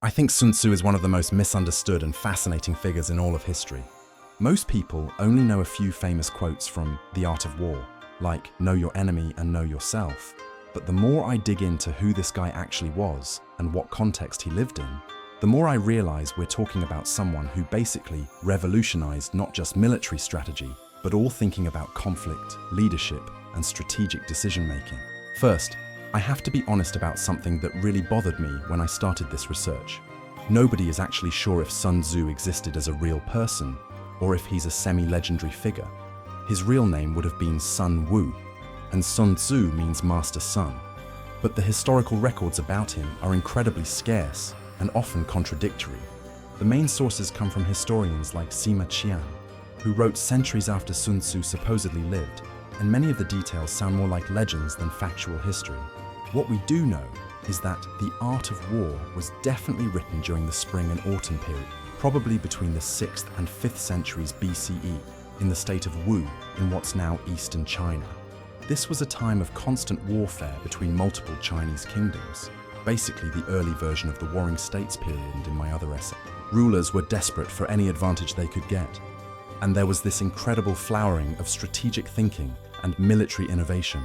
I think Sun Tzu is one of the most misunderstood and fascinating figures in all of history. Most people only know a few famous quotes from The Art of War, like "Know your enemy and know yourself." But the more I dig into who this guy actually was and what context he lived in, the more I realize we're talking about someone who basically revolutionized not just military strategy, but all thinking about conflict, leadership, and strategic decision-making. First, I have to be honest about something that really bothered me when I started this research. Nobody is actually sure if Sun Tzu existed as a real person or if he's a semi-legendary figure. His real name would have been Sun Wu, and Sun Tzu means master sun. But the historical records about him are incredibly scarce and often contradictory. The main sources come from historians like Sima Qian, who wrote centuries after Sun Tzu supposedly lived, and many of the details sound more like legends than factual history. What we do know is that The Art of War was definitely written during the spring and autumn period, probably between the 6th and 5th centuries BCE, in the state of Wu, in what's now eastern China. This was a time of constant warfare between multiple Chinese kingdoms, basically the early version of the Warring States period in my other essay. Rulers were desperate for any advantage they could get, and there was this incredible flowering of strategic thinking and military innovation.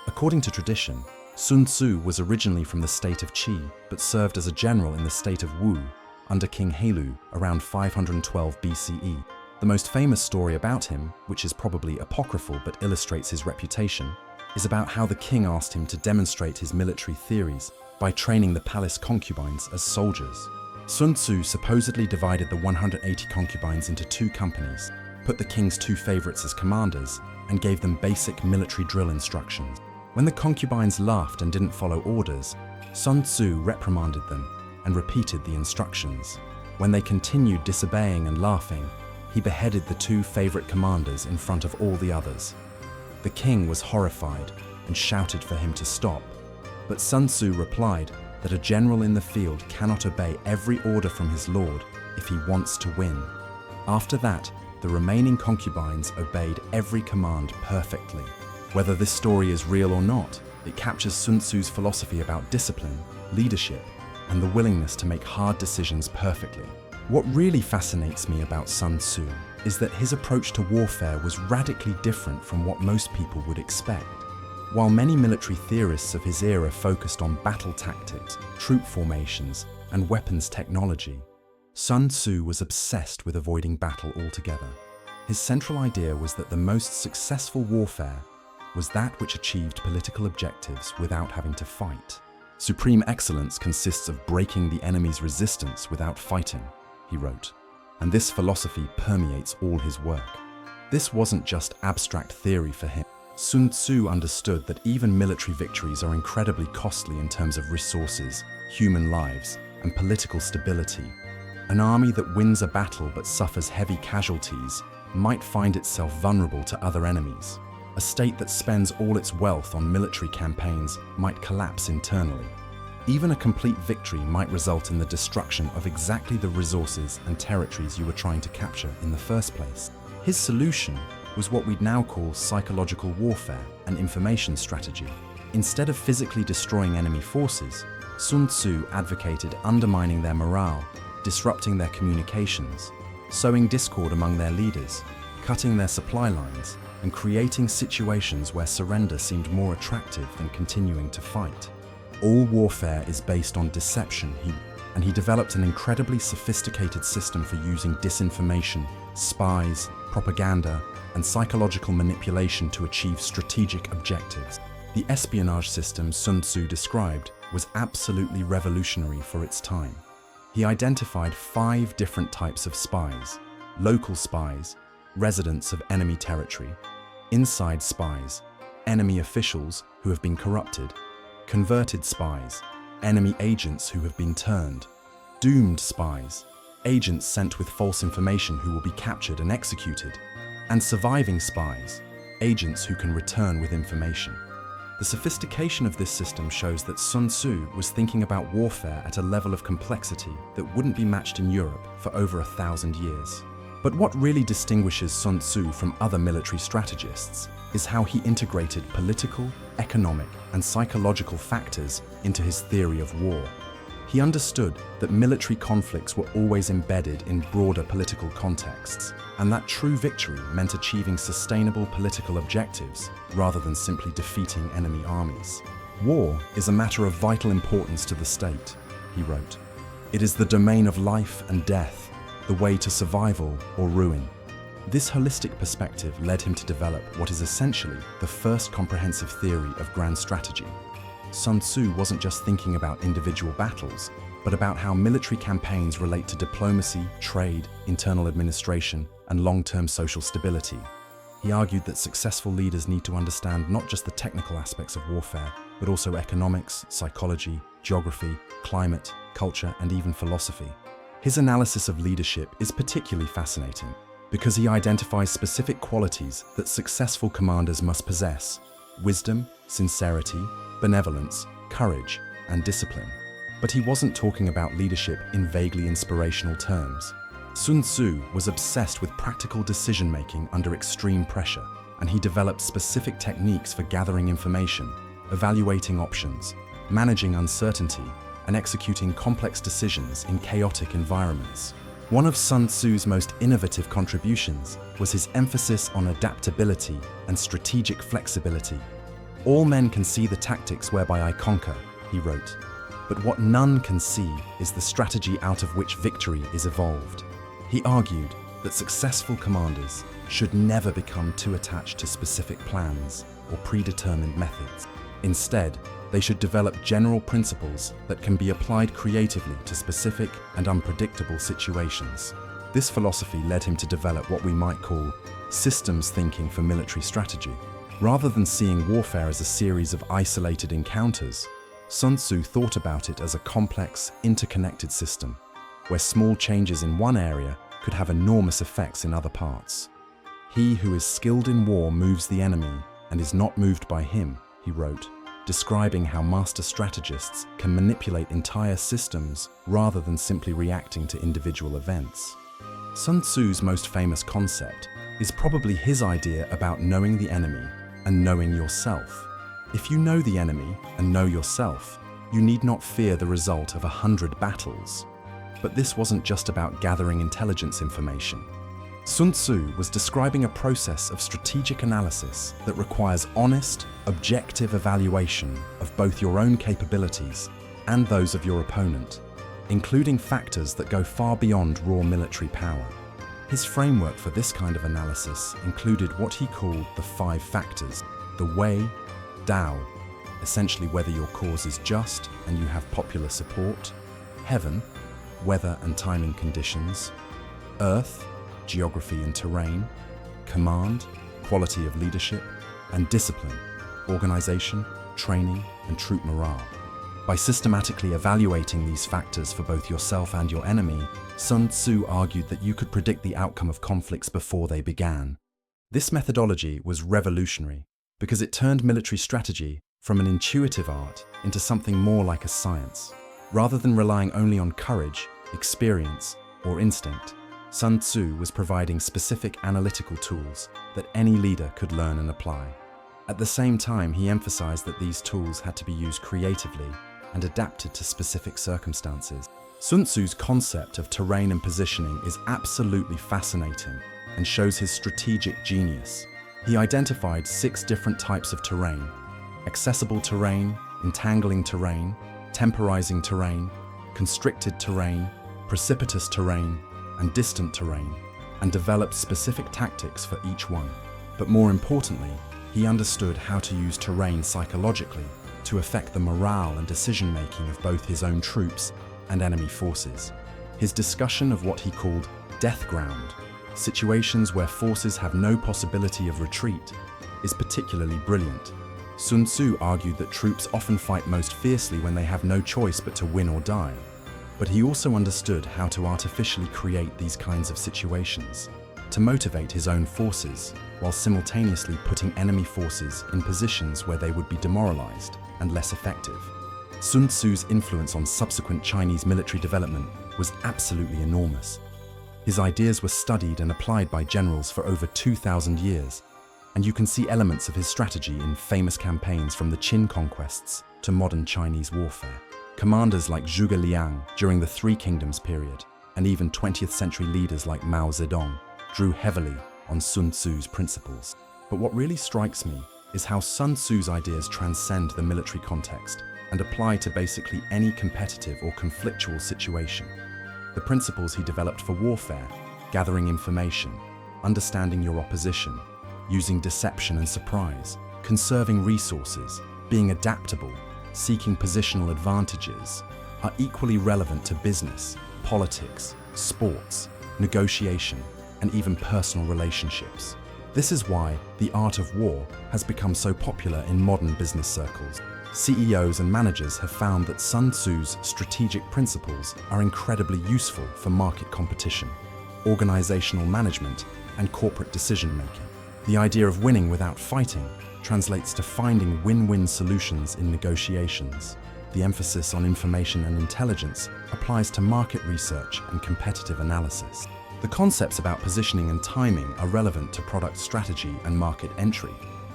According to tradition, Sun Tzu was originally from the state of Qi, but served as a general in the state of Wu under King Heilu around 512 BCE. The most famous story about him, which is probably apocryphal but illustrates his reputation, is about how the king asked him to demonstrate his military theories by training the palace concubines as soldiers. Sun Tzu supposedly divided the 180 concubines into two companies, put the king's two favorites as commanders, and gave them basic military drill instructions. When the concubines laughed and didn't follow orders, Sun Tzu reprimanded them and repeated the instructions. When they continued disobeying and laughing, he beheaded the two favorite commanders in front of all the others. The king was horrified and shouted for him to stop, but Sun Tzu replied that a general in the field cannot obey every order from his lord if he wants to win. After that, the remaining concubines obeyed every command perfectly. Whether this story is real or not, it captures Sun Tzu's philosophy about discipline, leadership, and the willingness to make hard decisions perfectly. What really fascinates me about Sun Tzu is that his approach to warfare was radically different from what most people would expect. While many military theorists of his era focused on battle tactics, troop formations, and weapons technology, Sun Tzu was obsessed with avoiding battle altogether. His central idea was that the most successful warfare was that which achieved political objectives without having to fight. Supreme excellence consists of breaking the enemy's resistance without fighting, he wrote, and this philosophy permeates all his work. This wasn't just abstract theory for him. Sun Tzu understood that even military victories are incredibly costly in terms of resources, human lives, and political stability. An army that wins a battle but suffers heavy casualties might find itself vulnerable to other enemies. A state that spends all its wealth on military campaigns might collapse internally. Even a complete victory might result in the destruction of exactly the resources and territories you were trying to capture in the first place. His solution was what we'd now call psychological warfare and information strategy. Instead of physically destroying enemy forces, Sun Tzu advocated undermining their morale, disrupting their communications, sowing discord among their leaders, cutting their supply lines, and creating situations where surrender seemed more attractive than continuing to fight. All warfare is based on deception, and he developed an incredibly sophisticated system for using disinformation, spies, propaganda, and psychological manipulation to achieve strategic objectives. The espionage system Sun Tzu described was absolutely revolutionary for its time. He identified 5 different types of spies: local spies, residents of enemy territory; inside spies, enemy officials who have been corrupted; converted spies, enemy agents who have been turned; doomed spies, agents sent with false information who will be captured and executed; and surviving spies, agents who can return with information. The sophistication of this system shows that Sun Tzu was thinking about warfare at a level of complexity that wouldn't be matched in Europe for over 1,000 years. But what really distinguishes Sun Tzu from other military strategists is how he integrated political, economic, and psychological factors into his theory of war. He understood that military conflicts were always embedded in broader political contexts, and that true victory meant achieving sustainable political objectives rather than simply defeating enemy armies. War is a matter of vital importance to the state, he wrote. It is the domain of life and death, the way to survival or ruin. This holistic perspective led him to develop what is essentially the first comprehensive theory of grand strategy. Sun Tzu wasn't just thinking about individual battles, but about how military campaigns relate to diplomacy, trade, internal administration, and long-term social stability. He argued that successful leaders need to understand not just the technical aspects of warfare, but also economics, psychology, geography, climate, culture, and even philosophy. His analysis of leadership is particularly fascinating because he identifies specific qualities that successful commanders must possess: wisdom, sincerity, benevolence, courage, and discipline. But he wasn't talking about leadership in vaguely inspirational terms. Sun Tzu was obsessed with practical decision-making under extreme pressure, and he developed specific techniques for gathering information, evaluating options, managing uncertainty, and executing complex decisions in chaotic environments. One of Sun Tzu's most innovative contributions was his emphasis on adaptability and strategic flexibility. "All men can see the tactics whereby I conquer," he wrote, "but what none can see is the strategy out of which victory is evolved." He argued that successful commanders should never become too attached to specific plans or predetermined methods. Instead, they should develop general principles that can be applied creatively to specific and unpredictable situations. This philosophy led him to develop what we might call systems thinking for military strategy. Rather than seeing warfare as a series of isolated encounters, Sun Tzu thought about it as a complex, interconnected system, where small changes in one area could have enormous effects in other parts. "He who is skilled in war moves the enemy and is not moved by him," he wrote, describing how master strategists can manipulate entire systems rather than simply reacting to individual events. Sun Tzu's most famous concept is probably his idea about knowing the enemy and knowing yourself. If you know the enemy and know yourself, you need not fear the result of 100 battles. But this wasn't just about gathering intelligence information. Sun Tzu was describing a process of strategic analysis that requires honest, objective evaluation of both your own capabilities and those of your opponent, including factors that go far beyond raw military power. His framework for this kind of analysis included what he called the 5 factors: the Wei, Tao, essentially whether your cause is just and you have popular support; heaven, weather and timing conditions; earth, geography and terrain; command, quality of leadership; and discipline, organization, training, and troop morale. By systematically evaluating these factors for both yourself and your enemy, Sun Tzu argued that you could predict the outcome of conflicts before they began. This methodology was revolutionary because it turned military strategy from an intuitive art into something more like a science. Rather than relying only on courage, experience, or instinct, Sun Tzu was providing specific analytical tools that any leader could learn and apply. At the same time, he emphasized that these tools had to be used creatively and adapted to specific circumstances. Sun Tzu's concept of terrain and positioning is absolutely fascinating and shows his strategic genius. He identified 6 different types of terrain: accessible terrain, entangling terrain, temporizing terrain, constricted terrain, precipitous terrain, and distant terrain, and developed specific tactics for each one. But more importantly, he understood how to use terrain psychologically to affect the morale and decision-making of both his own troops and enemy forces. His discussion of what he called death ground, situations where forces have no possibility of retreat, is particularly brilliant. Sun Tzu argued that troops often fight most fiercely when they have no choice but to win or die. But he also understood how to artificially create these kinds of situations, to motivate his own forces, while simultaneously putting enemy forces in positions where they would be demoralized and less effective. Sun Tzu's influence on subsequent Chinese military development was absolutely enormous. His ideas were studied and applied by generals for over 2,000 years, and you can see elements of his strategy in famous campaigns from the Qin conquests to modern Chinese warfare. Commanders like Zhuge Liang during the Three Kingdoms period, and even 20th century leaders like Mao Zedong, drew heavily on Sun Tzu's principles. But what really strikes me is how Sun Tzu's ideas transcend the military context and apply to basically any competitive or conflictual situation. The principles he developed for warfare, gathering information, understanding your opposition, using deception and surprise, conserving resources, being adaptable, seeking positional advantages, are equally relevant to business, politics, sports, negotiation, and even personal relationships. This is why the art of war has become so popular in modern business circles. CEOs and managers have found that Sun Tzu's strategic principles are incredibly useful for market competition, organizational management, and corporate decision-making. The idea of winning without fighting translates to finding win-win solutions in negotiations. The emphasis on information and intelligence applies to market research and competitive analysis. The concepts about positioning and timing are relevant to product strategy and market entry.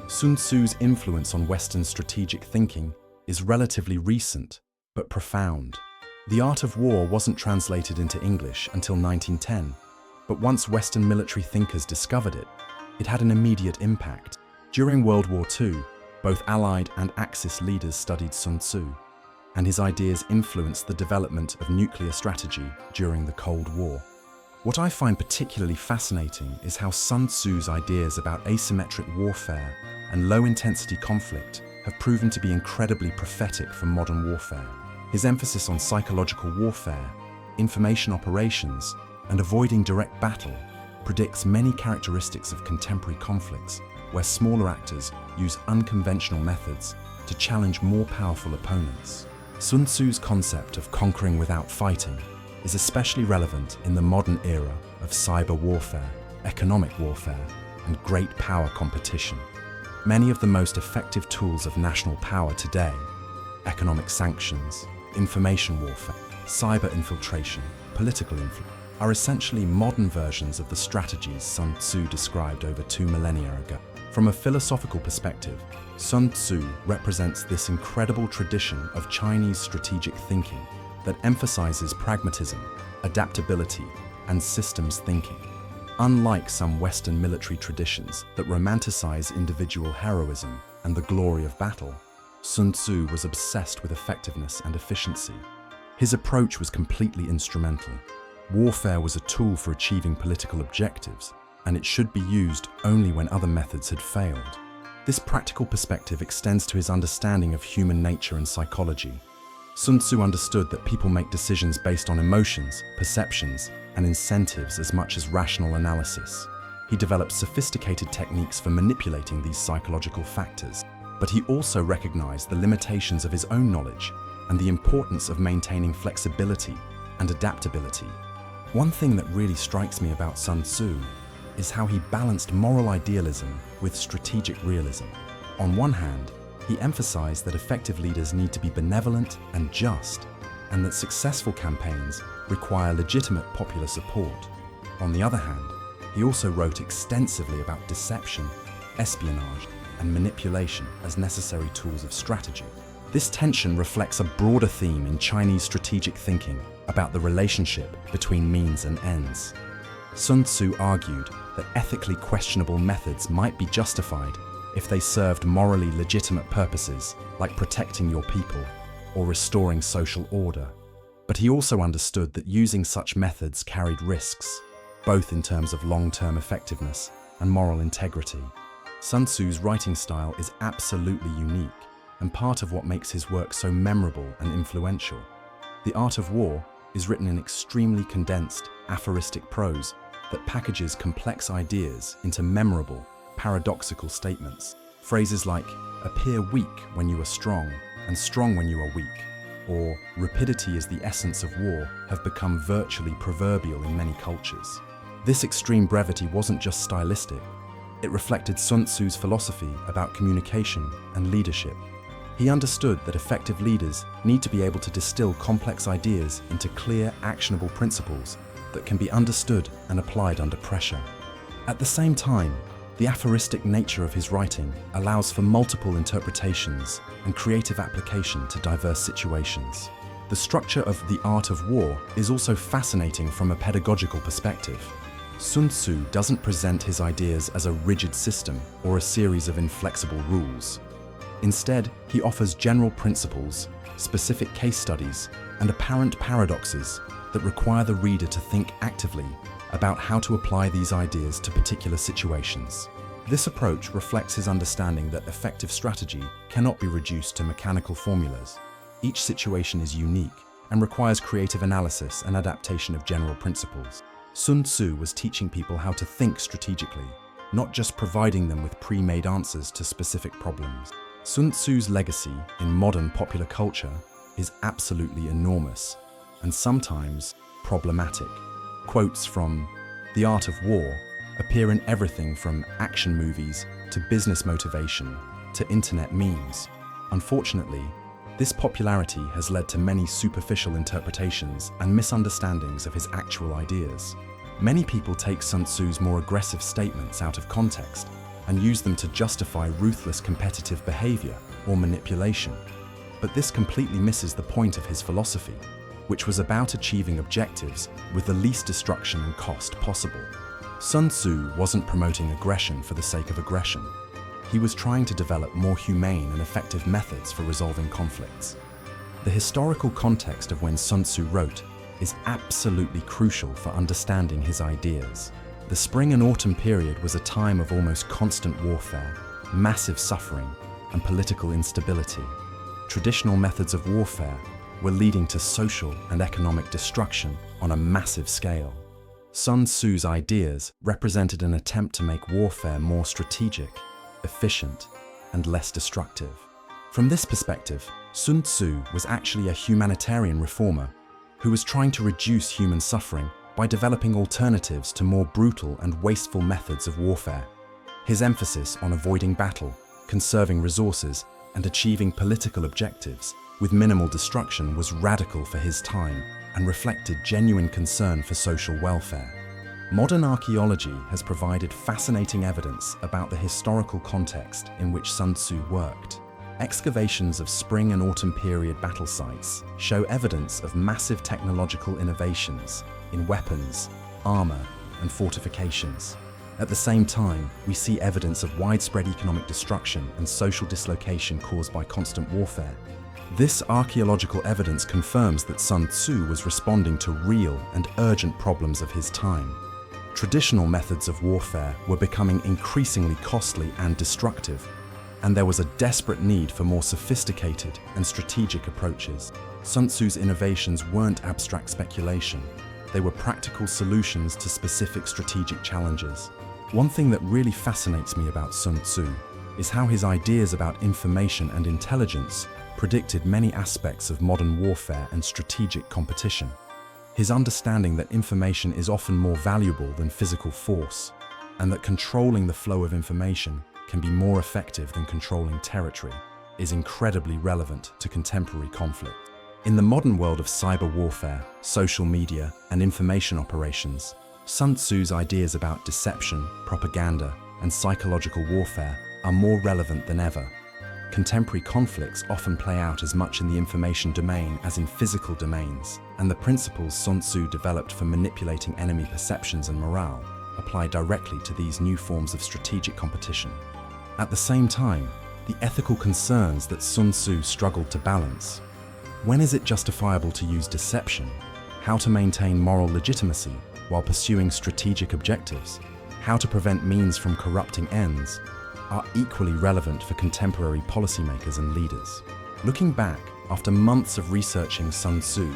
Sun Tzu's influence on Western strategic thinking is relatively recent, but profound. The art of war wasn't translated into English until 1910, but once Western military thinkers discovered it, it had an immediate impact. During World War II, both Allied and Axis leaders studied Sun Tzu, and his ideas influenced the development of nuclear strategy during the Cold War. What I find particularly fascinating is how Sun Tzu's ideas about asymmetric warfare and low-intensity conflict have proven to be incredibly prophetic for modern warfare. His emphasis on psychological warfare, information operations, and avoiding direct battle predicts many characteristics of contemporary conflicts, where smaller actors use unconventional methods to challenge more powerful opponents. Sun Tzu's concept of conquering without fighting is especially relevant in the modern era of cyber warfare, economic warfare, and great power competition. Many of the most effective tools of national power today, economic sanctions, information warfare, cyber infiltration, political influence, are essentially modern versions of the strategies Sun Tzu described over 2 millennia ago. From a philosophical perspective, Sun Tzu represents this incredible tradition of Chinese strategic thinking that emphasizes pragmatism, adaptability, and systems thinking. Unlike some Western military traditions that romanticize individual heroism and the glory of battle, Sun Tzu was obsessed with effectiveness and efficiency. His approach was completely instrumental. Warfare was a tool for achieving political objectives, and it should be used only when other methods had failed. This practical perspective extends to his understanding of human nature and psychology. Sun Tzu understood that people make decisions based on emotions, perceptions, and incentives as much as rational analysis. He developed sophisticated techniques for manipulating these psychological factors, but he also recognized the limitations of his own knowledge and the importance of maintaining flexibility and adaptability. One thing that really strikes me about Sun Tzu is how he balanced moral idealism with strategic realism. On one hand, he emphasized that effective leaders need to be benevolent and just, and that successful campaigns require legitimate popular support. On the other hand, he also wrote extensively about deception, espionage, and manipulation as necessary tools of strategy. This tension reflects a broader theme in Chinese strategic thinking about the relationship between means and ends. Sun Tzu argued that ethically questionable methods might be justified if they served morally legitimate purposes, like protecting your people or restoring social order. But he also understood that using such methods carried risks, both in terms of long-term effectiveness and moral integrity. Sun Tzu's writing style is absolutely unique, and part of what makes his work so memorable and influential. The Art of War is written in extremely condensed, aphoristic prose that packages complex ideas into memorable, paradoxical statements. Phrases like, appear weak when you are strong, and strong when you are weak, or rapidity is the essence of war, have become virtually proverbial in many cultures. This extreme brevity wasn't just stylistic, it reflected Sun Tzu's philosophy about communication and leadership. He understood that effective leaders need to be able to distill complex ideas into clear, actionable principles that can be understood and applied under pressure. At the same time, the aphoristic nature of his writing allows for multiple interpretations and creative application to diverse situations. The structure of The Art of War is also fascinating from a pedagogical perspective. Sun Tzu doesn't present his ideas as a rigid system or a series of inflexible rules. Instead, he offers general principles, specific case studies, and apparent paradoxes that require the reader to think actively about how to apply these ideas to particular situations. This approach reflects his understanding that effective strategy cannot be reduced to mechanical formulas. Each situation is unique and requires creative analysis and adaptation of general principles. Sun Tzu was teaching people how to think strategically, not just providing them with pre-made answers to specific problems. Sun Tzu's legacy in modern popular culture is absolutely enormous and sometimes problematic. Quotes from The Art of War appear in everything from action movies to business motivation to internet memes. Unfortunately, this popularity has led to many superficial interpretations and misunderstandings of his actual ideas. Many people take Sun Tzu's more aggressive statements out of context and use them to justify ruthless competitive behavior or manipulation. But this completely misses the point of his philosophy, which was about achieving objectives with the least destruction and cost possible. Sun Tzu wasn't promoting aggression for the sake of aggression. He was trying to develop more humane and effective methods for resolving conflicts. The historical context of when Sun Tzu wrote is absolutely crucial for understanding his ideas. The spring and autumn period was a time of almost constant warfare, massive suffering, and political instability. Traditional methods of warfare were leading to social and economic destruction on a massive scale. Sun Tzu's ideas represented an attempt to make warfare more strategic, efficient, and less destructive. From this perspective, Sun Tzu was actually a humanitarian reformer who was trying to reduce human suffering by developing alternatives to more brutal and wasteful methods of warfare. His emphasis on avoiding battle, conserving resources, and achieving political objectives with minimal destruction was radical for his time and reflected genuine concern for social welfare. Modern archaeology has provided fascinating evidence about the historical context in which Sun Tzu worked. Excavations of spring and autumn period battle sites show evidence of massive technological innovations in weapons, armor, and fortifications. At the same time, we see evidence of widespread economic destruction and social dislocation caused by constant warfare. This archaeological evidence confirms that Sun Tzu was responding to real and urgent problems of his time. Traditional methods of warfare were becoming increasingly costly and destructive, and there was a desperate need for more sophisticated and strategic approaches. Sun Tzu's innovations weren't abstract speculation. They were practical solutions to specific strategic challenges. One thing that really fascinates me about Sun Tzu is how his ideas about information and intelligence predicted many aspects of modern warfare and strategic competition. His understanding that information is often more valuable than physical force, and that controlling the flow of information can be more effective than controlling territory, is incredibly relevant to contemporary conflict. In the modern world of cyber warfare, social media, and information operations, Sun Tzu's ideas about deception, propaganda, and psychological warfare are more relevant than ever. Contemporary conflicts often play out as much in the information domain as in physical domains, and the principles Sun Tzu developed for manipulating enemy perceptions and morale apply directly to these new forms of strategic competition. At the same time, the ethical concerns that Sun Tzu struggled to balance. When is it justifiable to use deception? How to maintain moral legitimacy while pursuing strategic objectives? How to prevent means from corrupting ends are equally relevant for contemporary policymakers and leaders. Looking back, after months of researching Sun Tzu,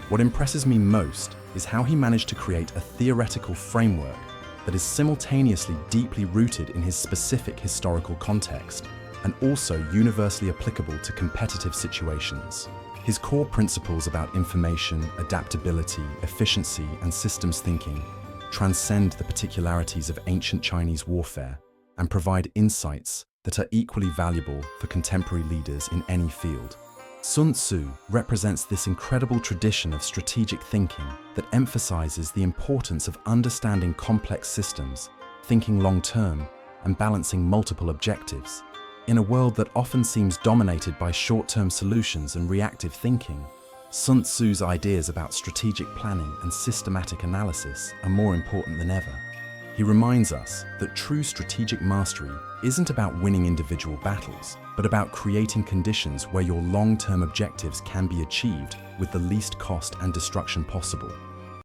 what impresses me most is how he managed to create a theoretical framework that is simultaneously deeply rooted in his specific historical context and also universally applicable to competitive situations. His core principles about information, adaptability, efficiency, and systems thinking transcend the particularities of ancient Chinese warfare and provide insights that are equally valuable for contemporary leaders in any field. Sun Tzu represents this incredible tradition of strategic thinking that emphasizes the importance of understanding complex systems, thinking long-term, and balancing multiple objectives. In a world that often seems dominated by short-term solutions and reactive thinking, Sun Tzu's ideas about strategic planning and systematic analysis are more important than ever. He reminds us that true strategic mastery isn't about winning individual battles, but about creating conditions where your long-term objectives can be achieved with the least cost and destruction possible.